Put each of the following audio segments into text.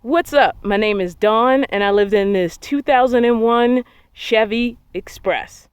What's up? My name is Dawn, and I lived in this 2001 Chevy Express.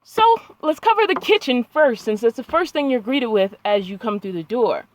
So let's cover the kitchen first, since that's the first thing you're greeted with as you come through the door.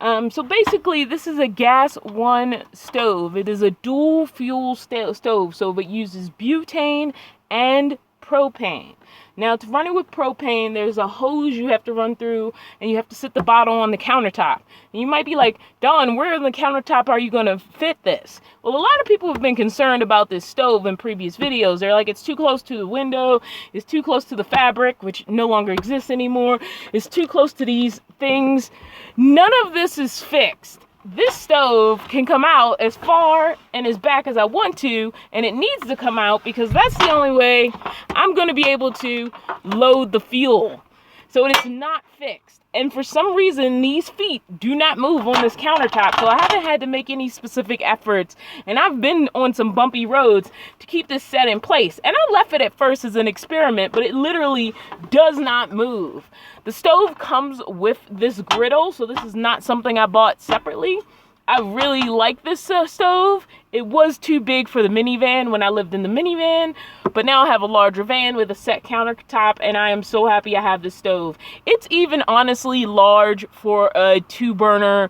So basically, this is a gas one stove. It is a dual fuel stove, so it uses butane and propane. Now, to run it with propane, there's a hose you have to run through, and you have to sit the bottle on the countertop. And you might be like, Dawn, where on the countertop are you going to fit this? Well, a lot of people have been concerned about this stove in previous videos. They're like, it's too close to the window, it's too close to the fabric, which no longer exists anymore, it's too close to these things. None of this is fixed. This stove can come out as far and as back as I want to, and it needs to come out because that's the only way I'm going to be able to load the fuel. So it is not fixed. And for some reason, these feet do not move on this countertop, so I haven't had to make any specific efforts. And I've been on some bumpy roads to keep this set in place. And I left it at first as an experiment, but it literally does not move. The stove comes with this griddle, so this is not something I bought separately. I really like this stove. It was too big for the minivan when I lived in the minivan, but now I have a larger van with a set countertop, and I am so happy I have this stove. It's even honestly large for a 2-burner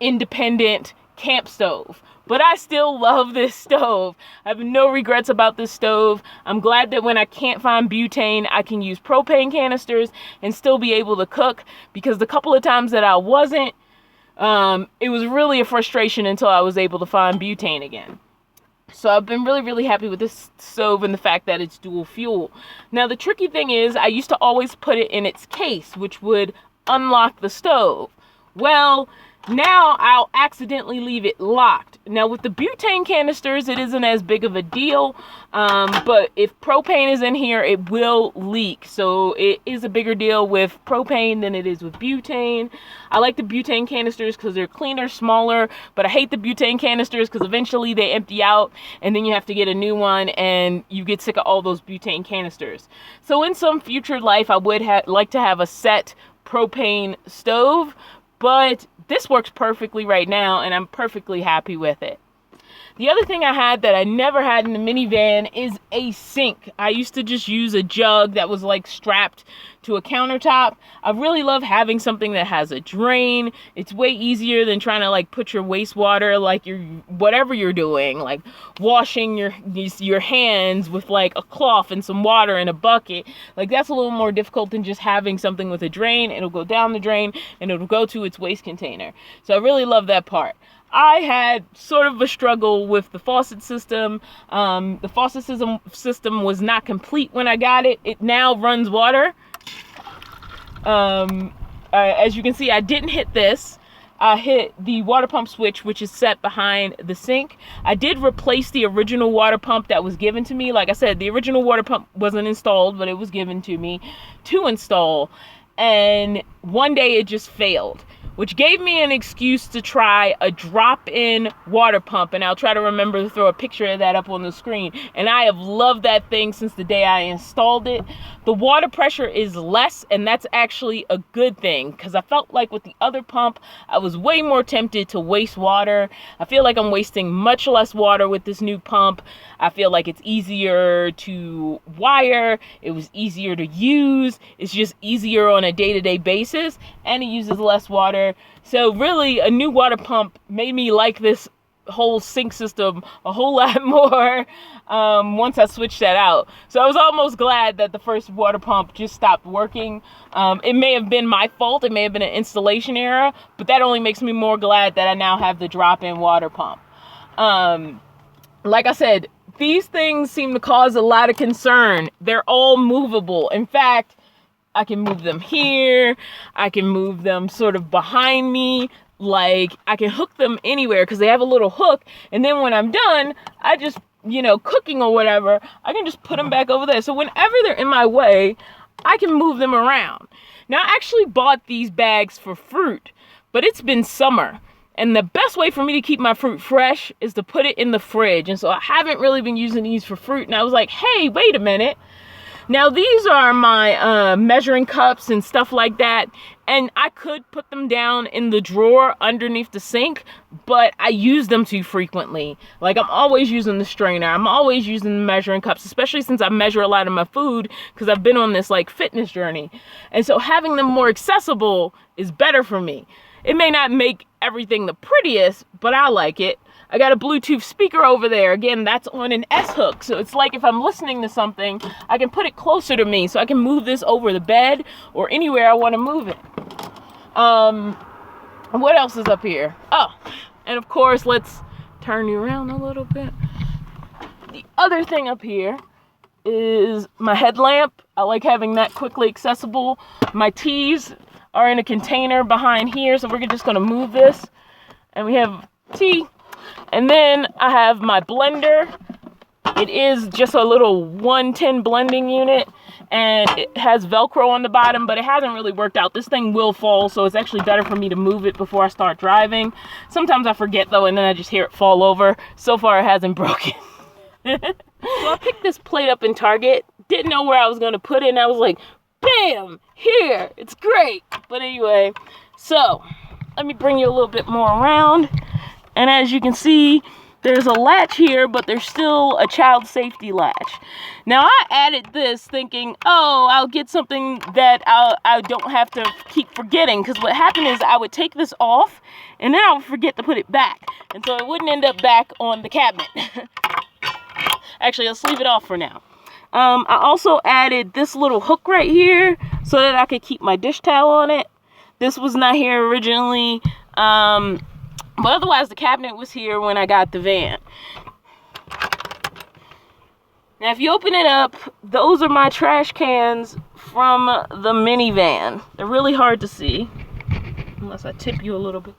independent camp stove. But I still love this stove. I have no regrets about this stove. I'm glad that when I can't find butane, I can use propane canisters and still be able to cook, because the couple of times that I wasn't, it was really a frustration until I was able to find butane again. So I've been really happy with this stove and the fact that it's dual fuel. Now, the tricky thing is I used to always put it in its case, which would unlock the stove. Well, now I'll accidentally leave it locked. Now, with the butane canisters, it isn't as big of a deal, but if propane is in here, it will leak. So it is a bigger deal with propane than it is with butane. I like the butane canisters because they're cleaner, smaller, but I hate the butane canisters because eventually they empty out, and then you have to get a new one, and you get sick of all those butane canisters. So in some future life, I would like to have a set propane stove, but this works perfectly right now, and I'm perfectly happy with it. The other thing I had that I never had in the minivan is a sink. I used to just use a jug that was like strapped to a countertop. I really love having something that has a drain. It's way easier than trying to like put your wastewater, like whatever you're doing, like washing your hands with like a cloth and some water in a bucket. Like, that's a little more difficult than just having something with a drain. It'll go down the drain and it'll go to its waste container. So I really love that part. I had sort of a struggle with the faucet system. The faucet system was not complete when I got it. It now runs water. As you can see, I didn't hit this. I hit the water pump switch, which is set behind the sink. I did replace the original water pump that was given to me. Like I said, the original water pump wasn't installed, but it was given to me to install. And one day it just failed. which gave me an excuse to try a drop-in water pump. And I'll try to remember to throw a picture of that up on the screen. And I have loved that thing since the day I installed it. The water pressure is less, and that's actually a good thing, because I felt like with the other pump, I was way more tempted to waste water. I feel like I'm wasting much less water with this new pump. I feel like it's easier to wire. It was easier to use. It's just easier on a day-to-day basis, and it uses less water. So really, a new water pump made me like this whole sink system a whole lot more once I switched that out. So I was almost glad that the first water pump just stopped working. It may have been my fault. It may have been an installation error, but that only makes me more glad that I now have the drop-in water pump. Like I said, these things seem to cause a lot of concern. They're all movable. In fact, I can move them here. I can move them sort of behind me. Like, I can hook them anywhere because they have a little hook. And then when I'm done, I just, cooking or whatever, I can just put them back over there. So whenever they're in my way, I can move them around. Now, I actually bought these bags for fruit, but it's been summer. And the best way for me to keep my fruit fresh is to put it in the fridge. And so I haven't really been using these for fruit. And I was like, hey, wait a minute. Now, these are my measuring cups and stuff like that. And I could put them down in the drawer underneath the sink, but I use them too frequently. Like, I'm always using the strainer. I'm always using the measuring cups, especially since I measure a lot of my food because I've been on this fitness journey. And so having them more accessible is better for me. It may not make everything the prettiest, but I like it. I got a Bluetooth speaker over there. Again, that's on an S-hook. So it's like if I'm listening to something, I can put it closer to me so I can move this over the bed or anywhere I want to move it. What else is up here? Oh, and of course, let's turn you around a little bit. The other thing up here is my headlamp. I like having that quickly accessible. My teas are in a container behind here, so we're just going to move this. And we have tea. And then I have my blender. It is just a little 110 blending unit, and it has Velcro on the bottom, but it hasn't really worked out. This thing will fall, so it's actually better for me to move it before I start driving. Sometimes I forget, though, and then I just hear it fall over. So far, it hasn't broken. So I picked this plate up in Target. Didn't know where I was going to put it, and I was like, bam, here. It's great. But anyway, so let me bring you a little bit more around. And as you can see, there's a latch here, but there's still a child safety latch. Now, I added this thinking, oh, I'll get something that I don't have to keep forgetting. Because what happened is I would take this off, and then I would forget to put it back. And so it wouldn't end up back on the cabinet. Actually, let's leave it off for now. I also added this little hook right here so that I could keep my dish towel on it. This was not here originally. But otherwise, the cabinet was here when I got the van. Now, if you open it up, those are my trash cans from the minivan. They're really hard to see, unless I tip you a little bit.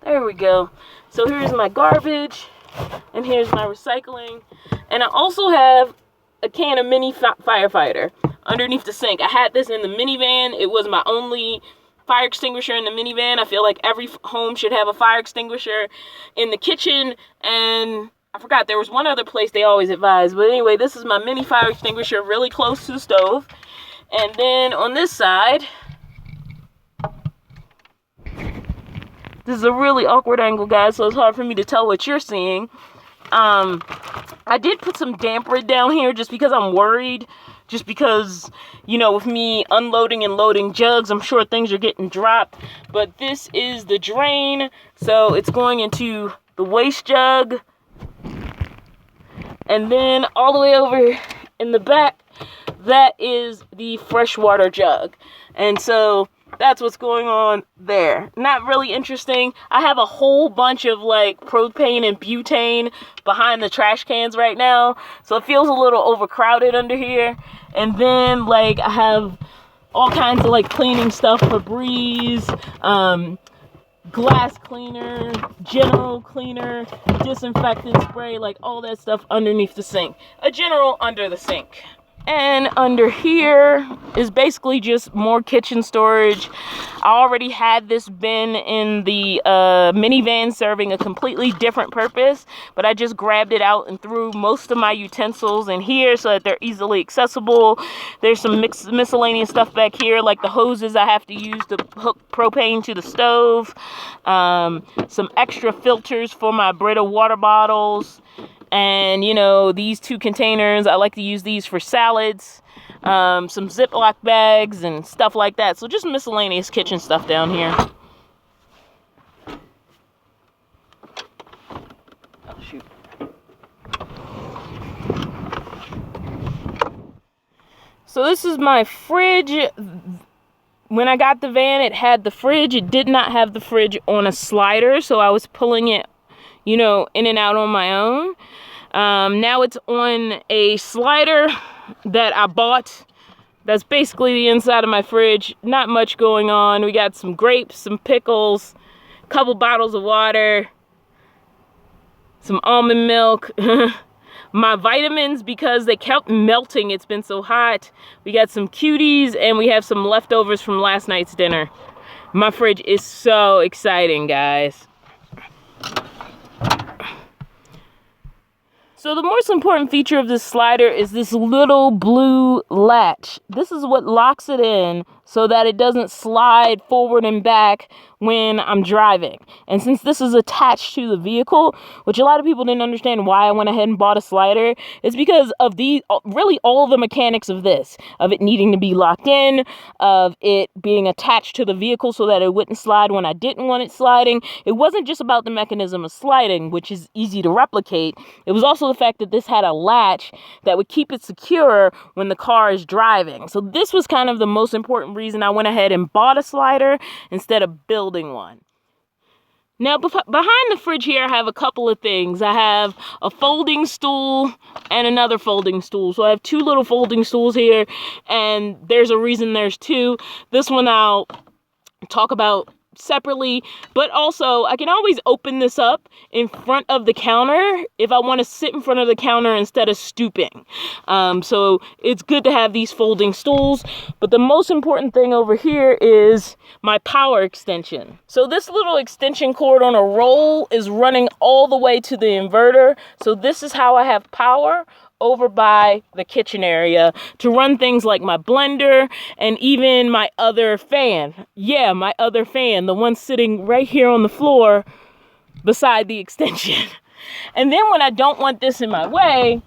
There we go. So here's my garbage, and here's my recycling. And I also have a can of mini firefighter underneath the sink. I had this in the minivan. It was my only fire extinguisher in the minivan. I feel like every home should have a fire extinguisher in the kitchen. And I forgot, there was one other place they always advise. But anyway, this is my mini fire extinguisher really close to the stove. And then on this side, this is a really awkward angle, guys, so it's hard for me to tell what you're seeing. I did put some damp rid down here just because I'm worried. Just because, with me unloading and loading jugs, I'm sure things are getting dropped. But this is the drain. So it's going into the waste jug. And then all the way over in the back, that is the freshwater jug. And so that's what's going on there. Not really interesting. I have a whole bunch of propane and butane behind the trash cans right now. So it feels a little overcrowded under here. And then I have all kinds of cleaning stuff, Febreze, glass cleaner, general cleaner, disinfectant spray, all that stuff underneath the sink. A general under the sink. And under here is basically just more kitchen storage. I already had this bin in the minivan serving a completely different purpose, but I just grabbed it out and threw most of my utensils in here so that they're easily accessible. There's some miscellaneous stuff back here, like the hoses I have to use to hook propane to the stove, some extra filters for my Brita water bottles, and, you know, these 2 containers, I like to use these for salads, some Ziploc bags and stuff like that. So just miscellaneous kitchen stuff down here. Oh, shoot. So this is my fridge. When I got the van, it had the fridge. It did not have the fridge on a slider, so I was pulling it, you know, in and out on my own. Now it's on a slider that I bought. That's basically the inside of my fridge. Not much going on. We got some grapes, some pickles, a couple bottles of water, some almond milk, my vitamins because they kept melting. It's been so hot. We got some cuties, and we have some leftovers from last night's dinner. My fridge is so exciting, guys. So the most important feature of this slider is this little blue latch. This is what locks it in so that it doesn't slide forward and back when I'm driving. And since this is attached to the vehicle, which a lot of people didn't understand why I went ahead and bought a slider, it's because of really all the mechanics of this, of it needing to be locked in, of it being attached to the vehicle so that it wouldn't slide when I didn't want it sliding. It wasn't just about the mechanism of sliding, which is easy to replicate. It was also the fact that this had a latch that would keep it secure when the car is driving. So this was kind of the most important reason I went ahead and bought a slider instead of building one. Now, behind the fridge here, I have a couple of things. I have a folding stool and another folding stool. So I have 2 little folding stools here, and there's a reason there's 2. This one I'll talk about separately, but also I can always open this up in front of the counter if I want to sit in front of the counter instead of stooping. So it's good to have these folding stools, but the most important thing over here is my power extension. So this little extension cord on a roll is running all the way to the inverter. So this is how I have power over by the kitchen area to run things like my blender and even my other fan. Yeah, my other fan, the one sitting right here on the floor beside the extension. And then when I don't want this in my way,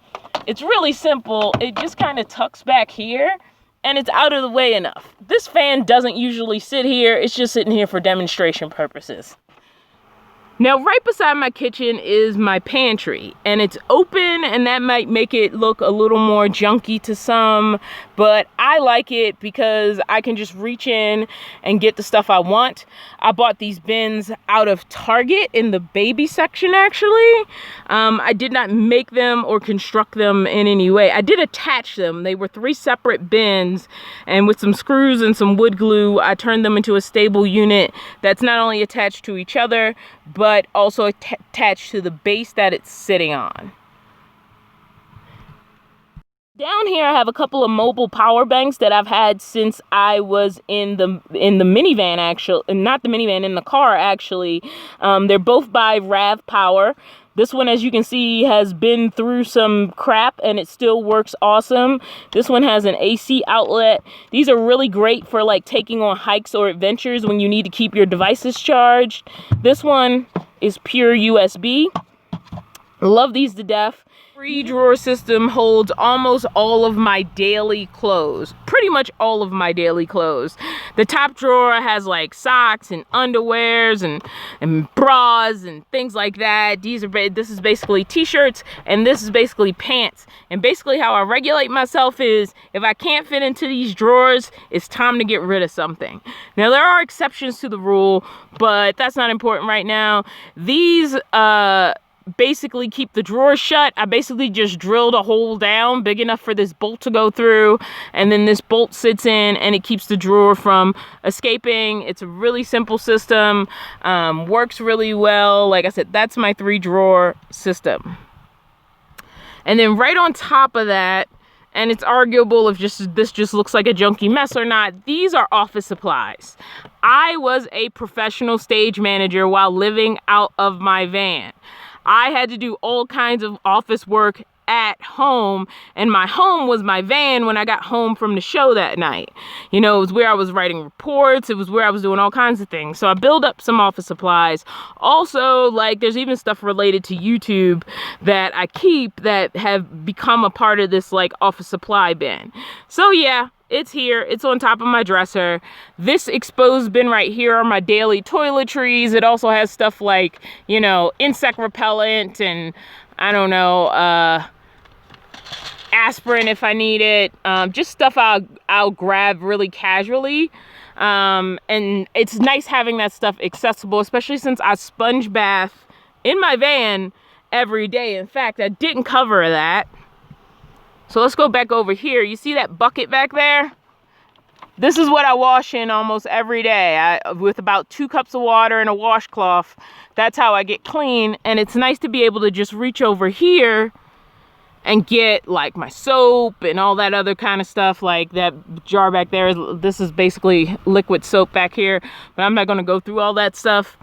it's really simple. It just kind of tucks back here and it's out of the way enough. This fan doesn't usually sit here. It's just sitting here for demonstration purposes. Now, right beside my kitchen is my pantry, and it's open, and that might make it look a little more junky to some, but I like it because I can just reach in and get the stuff I want. I bought these bins out of Target in the baby section, actually. I did not make them or construct them in any way. I did attach them. They were 3 separate bins, and with some screws and some wood glue, I turned them into a stable unit that's not only attached to each other, but also attached to the base that it's sitting on. Down here, I have a couple of mobile power banks that I've had since I was in the minivan, actually, not the minivan, in the car, actually. They're both by Rav Power. This one, as you can see, has been through some crap and it still works awesome. This one has an AC outlet. These are really great for like taking on hikes or adventures when you need to keep your devices charged. This one is pure USB. I love these to death. 3-drawer system holds almost all of my daily clothes. Pretty much all of my daily clothes. The top drawer has like socks and underwears and bras and things like that. This is basically t-shirts and this is basically pants. And basically how I regulate myself is if I can't fit into these drawers, it's time to get rid of something. Now there are exceptions to the rule, but that's not important right now. These basically keep the drawers shut. I basically just drilled a hole down big enough for this bolt to go through, and then this bolt sits in and it keeps the drawer from escaping. It's a really simple system, works really well. Like I said, that's my 3-drawer system. And then right on top of that and it's arguable if this just looks like a junky mess or not. These are office supplies. I was a professional stage manager while living out of my van. I had to do all kinds of office work at home, and my home was my van when I got home from the show that night. You know, it was where I was writing reports, it was where I was doing all kinds of things. So I build up some office supplies. Also, like, there's even stuff related to YouTube that I keep that have become a part of this like office supply bin. So yeah, it's here. It's on top of my dresser. This exposed bin right here are my daily toiletries. It also has stuff like, you know, insect repellent and I don't know, aspirin if I need it. Just stuff I'll grab really casually. And it's nice having that stuff accessible, especially since I sponge bath in my van every day. In fact, I didn't cover that. So let's go back over here. You see that bucket back there? This is what I wash in almost every day. With about 2 cups of water and a washcloth. That's how I get clean. And it's nice to be able to just reach over here and get like my soap and all that other kind of stuff. Like that jar back there, this is basically liquid soap back here, but I'm not going to go through all that stuff.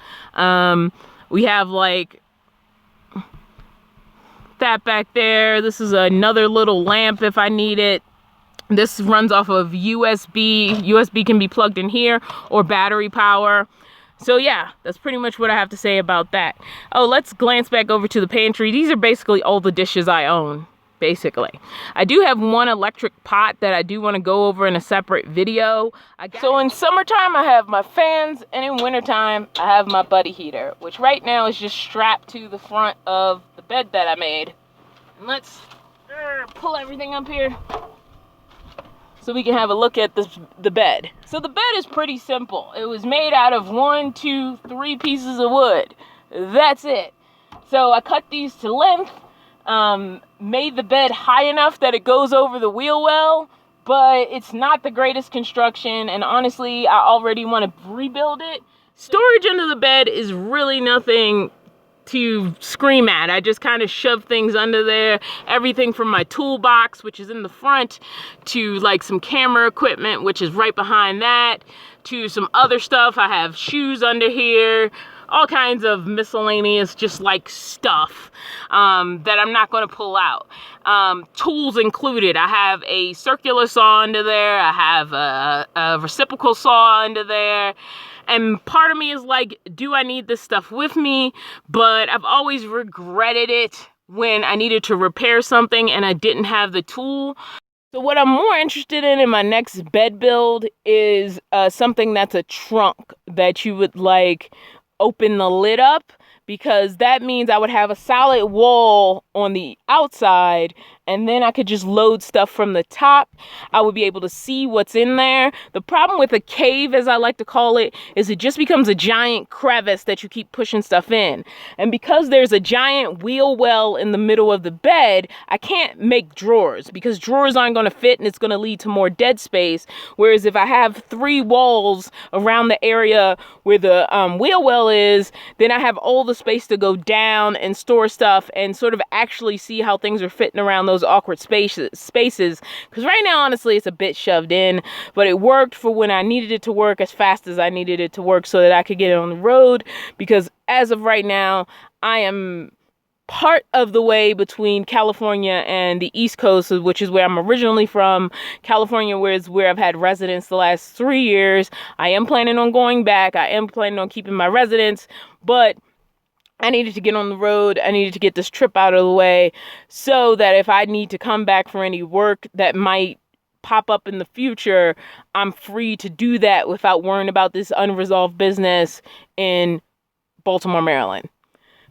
We have like that back there. This is another little lamp if I need it. This runs off of USB. USB can be plugged in here or battery power. So yeah, that's pretty much what I have to say about that. Oh, let's glance back over to the pantry. These are basically all the dishes I own, basically. I do have one electric pot that I do want to go over in a separate video. So in summertime, I have my fans, and in wintertime, I have my buddy heater, which right now is just strapped to the front of the bed that I made. And let's pull everything up here so we can have a look at the bed. So the bed is pretty simple. It was made out of 1, 2, 3 pieces of wood. That's it. So I cut these to length, made the bed high enough that it goes over the wheel well, but it's not the greatest construction, and honestly, I already want to rebuild it. Storage under the bed is really nothing to scream at. I just kind of shove things under there, everything from my toolbox, which is in the front, to like some camera equipment, which is right behind that, to some other stuff. I have shoes under here, all kinds of miscellaneous just like stuff that I'm not going to pull out. Tools included. I have a circular saw under there. I have a reciprocal saw under there. And part of me is like, do I need this stuff with me? But I've always regretted it when I needed to repair something and I didn't have the tool. So what I'm more interested in my next bed build is something that's a trunk that you would like open the lid up, because that means I would have a solid wall on the outside and then I could just load stuff from the top. I would be able to see what's in there. The problem with a cave, as I like to call it, is it just becomes a giant crevice that you keep pushing stuff in. And because there's a giant wheel well in the middle of the bed, I can't make drawers because drawers aren't going to fit and it's going to lead to more dead space. Whereas if I have 3 walls around the area where the wheel well is, then I have all the space to go down and store stuff and sort of actually see how things are fitting around those awkward spaces. Because right now, honestly, it's a bit shoved in, but it worked for when I needed it to work as fast as I needed it to work so that I could get it on the road. Because as of right now, I am part of the way between California and the East Coast, which is where I'm originally from. California, where I've had residence the last 3 years. I am planning on going back. I am planning on keeping my residence, but I needed to get on the road. I needed to get this trip out of the way so that if I need to come back for any work that might pop up in the future, I'm free to do that without worrying about this unresolved business in Baltimore, Maryland.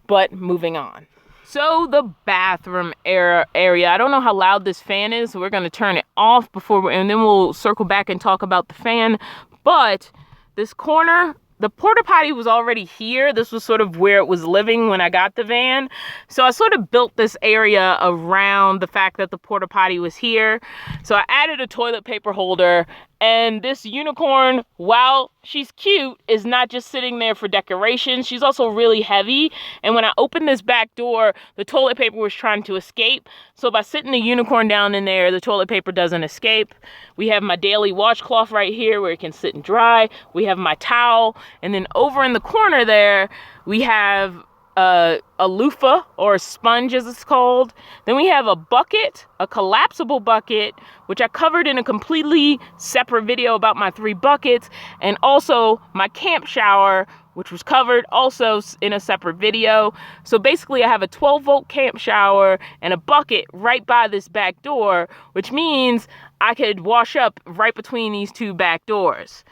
But moving on. So the bathroom area, I don't know how loud this fan is, so we're going to turn it off and then we'll circle back and talk about the fan. But this corner, the porta potty was already here. This was sort of where it was living when I got the van. So I sort of built this area around the fact that the porta potty was here. So I added a toilet paper holder And this unicorn, while she's cute, is not just sitting there for decoration. She's also really heavy. And when I opened this back door, the toilet paper was trying to escape. So by sitting the unicorn down in there, the toilet paper doesn't escape. We have my daily washcloth right here where it can sit and dry. We have my towel. And then over in the corner there, we have a loofah, or a sponge as it's called. Then we have a bucket, a collapsible bucket, which I covered in a completely separate video about my 3 buckets, and also my camp shower, which was covered also in a separate video. So basically I have a 12-volt camp shower and a bucket right by this back door, which means I could wash up right between these 2 back doors.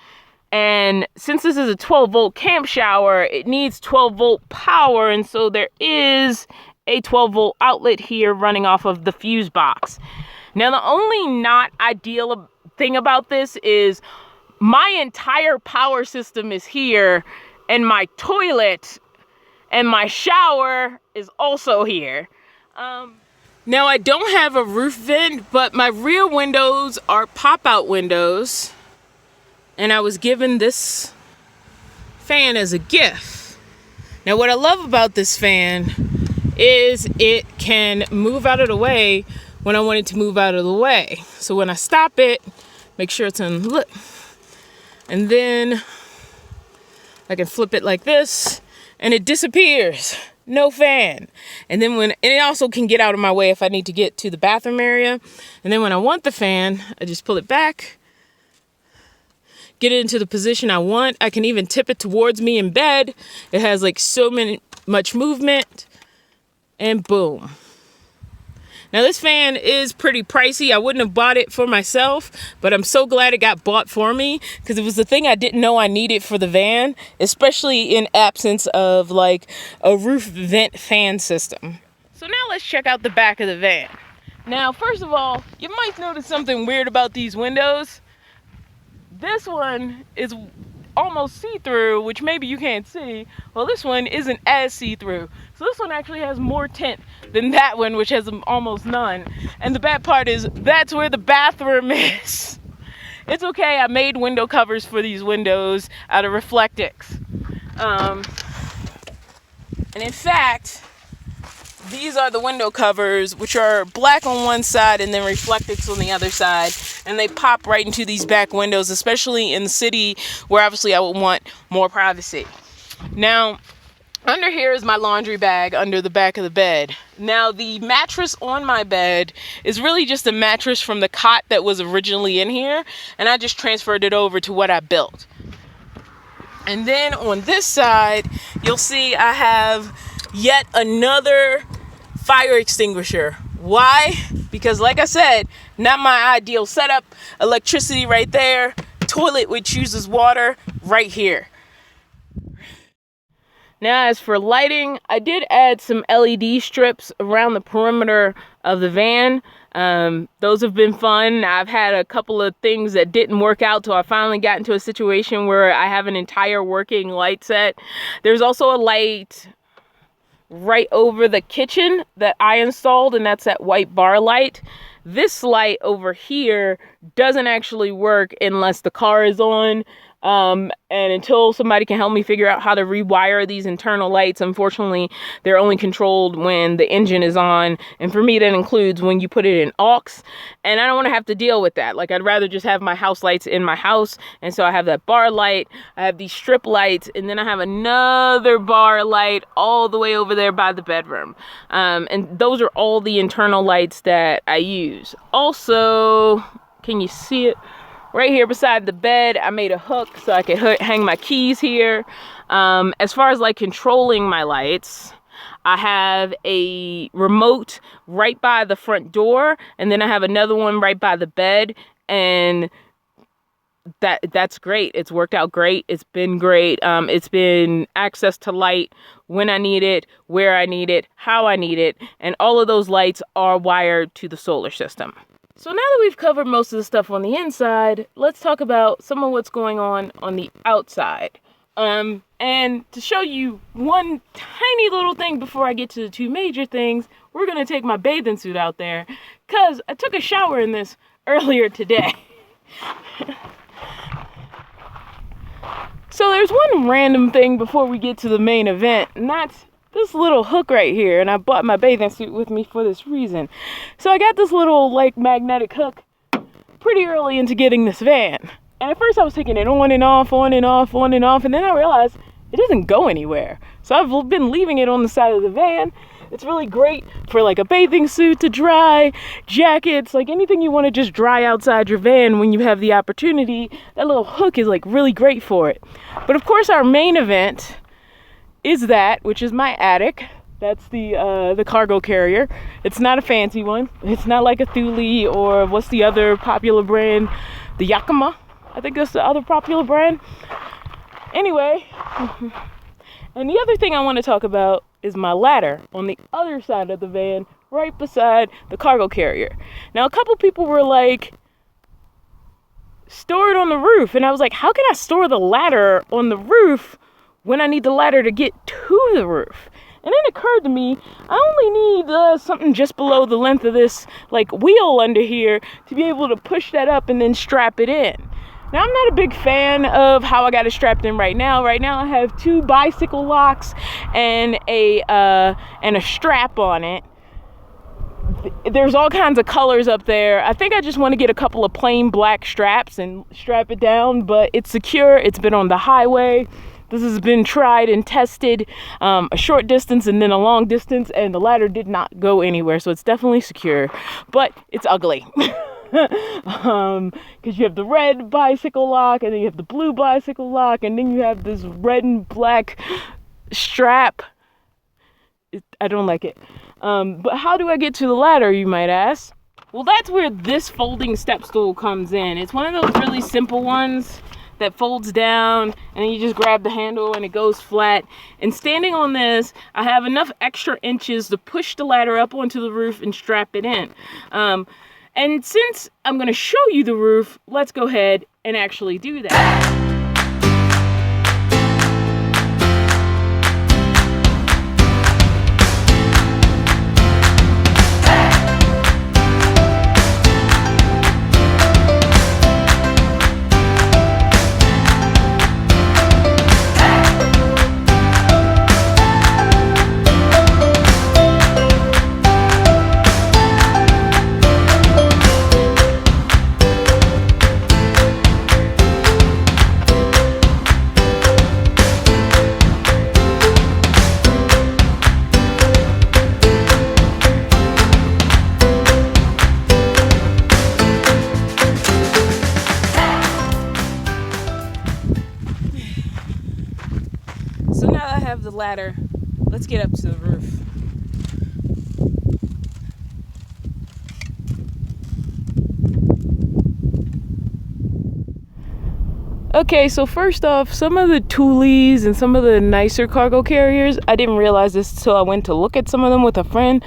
And since this is a 12-volt camp shower, it needs 12-volt power, and so there is a 12-volt outlet here running off of the fuse box. Now, the only not ideal thing about this is my entire power system is here, and my toilet and my shower is also here. Now, I don't have a roof vent, but my rear windows are pop-out windows. And I was given this fan as a gift. Now, what I love about this fan is it can move out of the way when I want it to move out of the way. So when I stop it, make sure it's on look. And then I can flip it like this and it disappears. No fan. And then and it also can get out of my way if I need to get to the bathroom area. And then when I want the fan, I just pull it back, get it into the position I want. I can even tip it towards me in bed. It has like much movement, and boom. Now this fan is pretty pricey. I wouldn't have bought it for myself, but I'm so glad it got bought for me because it was the thing I didn't know I needed for the van, especially in absence of like a roof vent fan system. So now let's check out the back of the van. Now, first of all, you might notice something weird about these windows. This one is almost see-through, which maybe you can't see. Well, this one isn't as see-through. So this one actually has more tint than that one, which has almost none. And the bad part is that's where the bathroom is. It's okay, I made window covers for these windows out of Reflectix. And in fact, these are the window covers, which are black on one side and then Reflectix on the other side. And they pop right into these back windows, especially in the city where obviously I would want more privacy. Now, under here is my laundry bag under the back of the bed. Now, the mattress on my bed is really just a mattress from the cot that was originally in here. And I just transferred it over to what I built. And then on this side, you'll see I have yet another fire extinguisher. Why? Because like I said, not my ideal setup. Electricity right there. Toilet which uses water right here. Now, as for lighting, I did add some LED strips around the perimeter of the van. Those have been fun. I've had a couple of things that didn't work out, so I finally got into a situation where I have an entire working light set. There's also a light right over the kitchen that I installed, and that's that white bar light. This light over here doesn't actually work unless the car is on. And until somebody can help me figure out how to rewire these internal lights, unfortunately, they're only controlled when the engine is on. And for me, that includes when you put it in aux. And I don't want to have to deal with that. Like, I'd rather just have my house lights in my house. And so I have that bar light, I have these strip lights, and then I have another bar light all the way over there by the bedroom. And those are all the internal lights that I use. Also, can you see it? Right here beside the bed, I made a hook so I could hang my keys here. As far as like controlling my lights, I have a remote right by the front door, and then I have another one right by the bed, and that's great. It's worked out great. It's been great. It's been access to light when I need it, where I need it, how I need it, and all of those lights are wired to the solar system. So now that we've covered most of the stuff on the inside, let's talk about some of what's going on the outside. And to show you one tiny little thing before I get to the two major things, we're going to take my bathing suit out there because I took a shower in this earlier today. So there's one random thing before we get to the main event, and that's this little hook right here. And I bought my bathing suit with me for this reason. So I got this little like magnetic hook pretty early into getting this van. And at first I was taking it on and off, on and off, on and off, and then I realized it doesn't go anywhere. So I've been leaving it on the side of the van. It's really great for like a bathing suit to dry, jackets, like anything you want to just dry outside your van when you have the opportunity. That little hook is like really great for it. But of course our main event is that, which is my attic. That's the cargo carrier. It's not a fancy one. It's not like a Thule or what's the other popular brand? The Yakima. I think that's the other popular brand. Anyway, and the other thing I want to talk about is my ladder on the other side of the van, right beside the cargo carrier. Now, a couple people were like, store it on the roof. And I was like, how can I store the ladder on the roof when I need the ladder to get to the roof? And then it occurred to me, I only need something just below the length of this like wheel under here to be able to push that up and then strap it in. Now, I'm not a big fan of how I got it strapped in right now. Right now, I have 2 bicycle locks and a strap on it. There's all kinds of colors up there. I think I just want to get a couple of plain black straps and strap it down, but it's secure. It's been on the highway. This has been tried and tested a short distance and then a long distance, and the ladder did not go anywhere, so it's definitely secure, but it's ugly. Because you have the red bicycle lock, and then you have the blue bicycle lock, and then you have this red and black strap. I don't like it. But how do I get to the ladder, you might ask? Well, that's where this folding step stool comes in. It's one of those really simple ones that folds down, and then you just grab the handle and it goes flat. And standing on this, I have enough extra inches to push the ladder up onto the roof and strap it in. And since I'm going to show you the roof, let's go ahead and actually do that. So now that I have the ladder, let's get up to the roof. Okay, so first off, some of the Thules and some of the nicer cargo carriers, I didn't realize this until I went to look at some of them with a friend,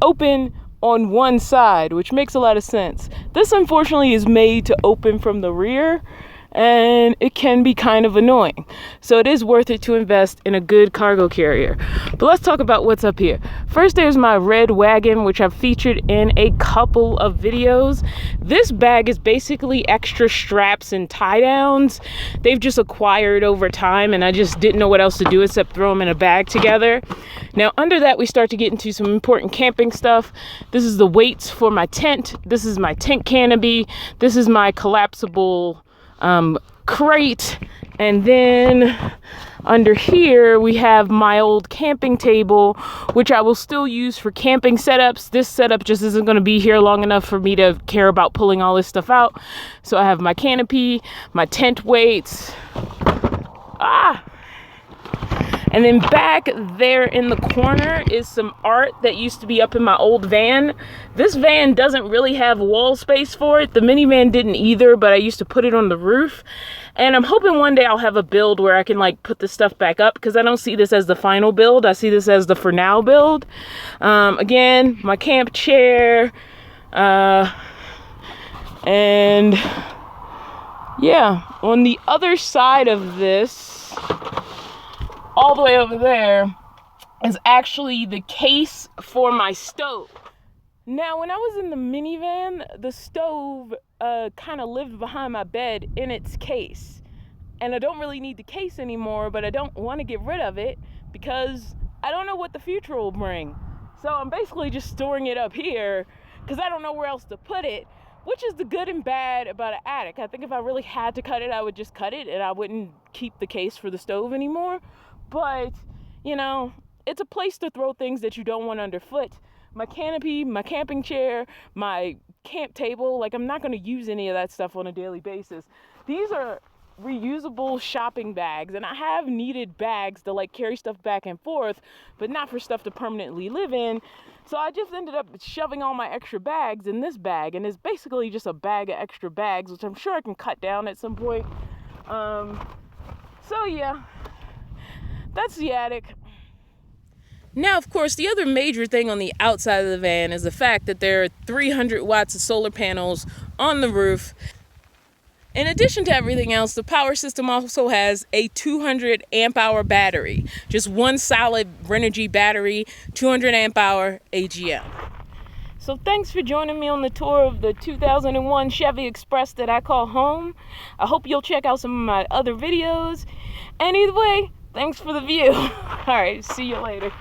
open on one side, which makes a lot of sense. This unfortunately is made to open from the rear, and it can be kind of annoying. So it is worth it to invest in a good cargo carrier. But let's talk about what's up here. First, there's my red wagon, which I've featured in a couple of videos. This bag is basically extra straps and tie downs. They've just acquired over time, and I just didn't know what else to do except throw them in a bag together. Now, under that, we start to get into some important camping stuff. This is the weights for my tent. This is my tent canopy. This is my collapsible crate, and then under here we have my old camping table, which I will still use for camping setups. This setup just isn't going to be here long enough for me to care about pulling all this stuff out. So I have my canopy, my tent weights, and then back there in the corner is some art that used to be up in my old van. This van doesn't really have wall space for it. The minivan didn't either, but I used to put it on the roof. And I'm hoping one day I'll have a build where I can like put this stuff back up, because I don't see this as the final build. I see this as the for now build. Again, my camp chair. And yeah, on the other side of this, all the way over there, is actually the case for my stove. Now, when I was in the minivan, the stove kind of lived behind my bed in its case. and I don't really need the case anymore, but I don't want to get rid of it because I don't know what the future will bring. So I'm basically just storing it up here because I don't know where else to put it, which is the good and bad about an attic. I think if I really had to cut it, I would just cut it and I wouldn't keep the case for the stove anymore. But, you know, it's a place to throw things that you don't want underfoot. My canopy, my camping chair, my camp table, like I'm not going to use any of that stuff on a daily basis. These are reusable shopping bags, and I have needed bags to like carry stuff back and forth, but not for stuff to permanently live in. So I just ended up shoving all my extra bags in this bag, and it's basically just a bag of extra bags, which I'm sure I can cut down at some point. So yeah, that's the attic. Now, of course, the other major thing on the outside of the van is the fact that there are 300 watts of solar panels on the roof. In addition to everything else, the power system also has a 200 amp hour battery. Just one solid Renogy battery, 200 amp hour AGM. So thanks for joining me on the tour of the 2001 Chevy Express that I call home. I hope you'll check out some of my other videos. And either way, thanks for the view. All right, see you later.